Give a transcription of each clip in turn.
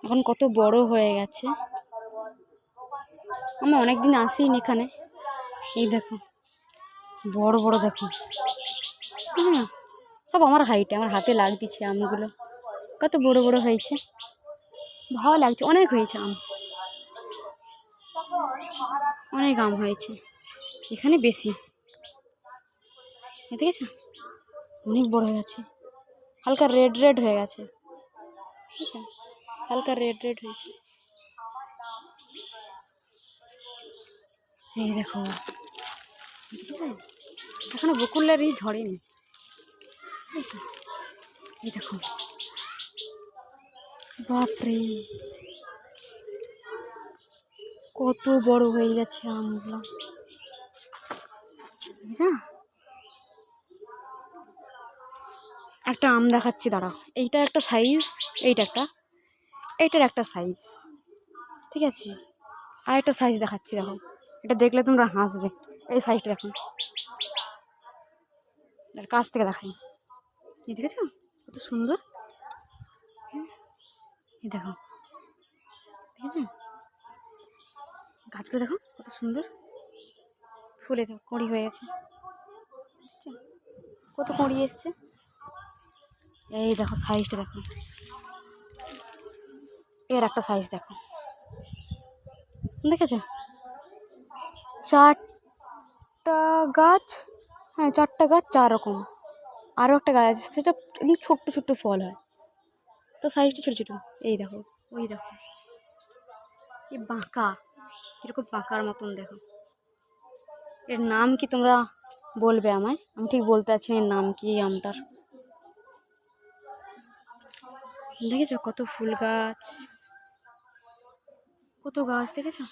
এখন কত বড় হয়ে গেছে। আমি অনেকদিন আসিনি এখানে। এই দেখো বড় বড় দেখো, হ্যাঁ সব আমার হাইটে, আমার হাতে লাগতেছে আমগুলো, কত বড় বড় হয়েছে, ভালো লাগছে। অনেক হয়েছে আম, অনেক আম হয়েছে এখানে বেশি, দেখেছ অনেক বড় হয়ে গেছে, হালকা রেড রেড হয়ে গেছে, ঠিক আছে হালকা রেড রেড হয়েছে। এই দেখো এখনো বকুলের এই ঝড়েনি, এই দেখো বাপরে কত বড় হয়ে গেছে আমগুলো, বুঝা। একটা আম দেখাচ্ছি দাঁড়াও, এইটার একটা সাইজ, এইটার একটা সাইজ, ঠিক আছে আর একটা সাইজ দেখাচ্ছি দেখো, এটা দেখলে তোমরা হাসবে। এই সাইজটা দেখো, কাছ থেকে দেখাই, এই দেখেছো কত সুন্দর, এই দেখো দেখেছো গাছগুলো দেখো কত সুন্দর, ফুলে দেখো কুঁড়ি হয়ে গেছে, কত কুঁড়ি এসছে। এই দেখো সাইজটা দেখো, এর একটা সাইজ দেখো, দেখেছো চারটা গাছ, হ্যাঁ চারটা গাছ চার রকম, আরও একটা গাছ আছে সেটা ছোট্ট ছোট্ট ফল হয়, তো সাইজটা ছোটো ছোটো। এই দেখো ওই দেখো এই বাঁকা, কীরকম বাঁকার মতন দেখো। এর নাম কি তোমরা বলবে আমায়, আমি ঠিক বলতে পারছি এর নাম কি এই আমটার। দেখেছো কত ফুল গাছ, কত গাছ দেখেছো,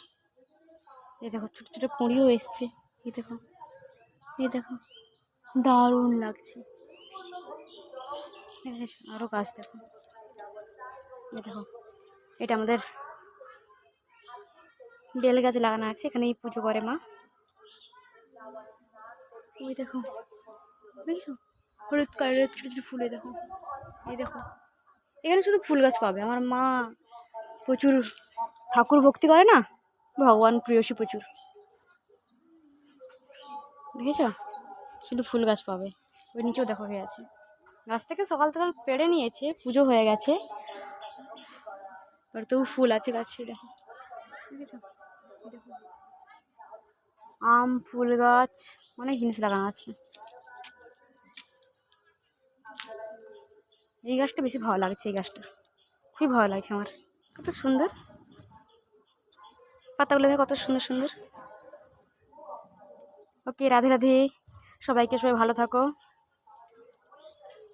এই দেখো ছোটো ছোটো কুঁড়িও এসছে, এই দেখো এই দেখো দারুণ লাগছে। আরও গাছ দেখো, এই দেখো এটা আমাদের বেল গাছ লাগানো আছে, এখানেই পুজো করে মা। ওই দেখো দেখেছো হলুদ কালারের ছোটো ছোটো ফুলে দেখো, এই দেখো এখানে শুধু ফুল গাছ পাবে। আমার মা প্রচুর ঠাকুর ভক্তি করে না, ভগবান প্রিয়সী প্রচুর, দেখেছ শুধু ফুল গাছ পাবে। ওই নিচেও দেখো হয়ে আছে, গাছ থেকে সকাল সকাল পেড়ে নিয়েছে, পুজো হয়ে গেছে, আর তবু ফুল আছে গাছে দেখো, দেখেছো দেখো আম ফুল গাছ অনেক জিনিস লাগানো আছে। এই গাছটা বেশি ভালো লাগছে, এই গাছটা খুবই ভালো লাগছে আমার, কত সুন্দর পাতাগুলো দেখে, কত সুন্দর সুন্দর। ওকে রাধে রাধে সবাইকে, সবাই ভালো থাকো।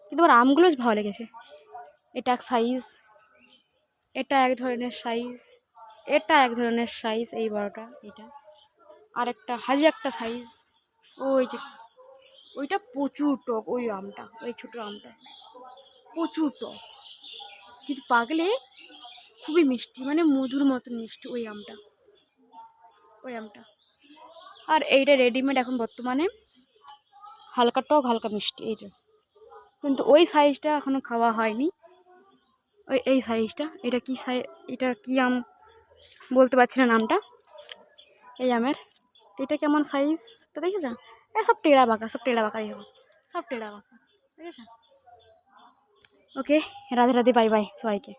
কিন্তু আমার আমগুলো ভালো লেগেছে, এটা এক সাইজ, এটা এক ধরনের সাইজ, এটা এক ধরনের সাইজ, এই বড়টা এটা, আর একটা হাজি একটা সাইজ, ওই যে ওইটা প্রচুর টক, ওই আমটা ওই ছোটো আমটা প্রচুর টক, কিন্তু পাকলে খুবই মিষ্টি, মানে মধুর মতন মিষ্টি ওই আমটা, ওই আমটা। আর এইটা রেডিমেড এখন বর্তমানে হালকা টক হালকা মিষ্টি, এই যে, কিন্তু ওই সাইজটা এখনো খাওয়া হয়নি, ওই এই সাইজটা, এটা কি এটা কি আম বলতে পারছি না নামটা, এই আমের এটা কেমন সাইজটা দেখেছ, সব টেড়া বাঁকা, সব টেড়া বাঁকাই হবে, সব টেড়া বাঁকা, ঠিক আছে। ওকে রাধে রাধে, বাই বাই সবাইকে।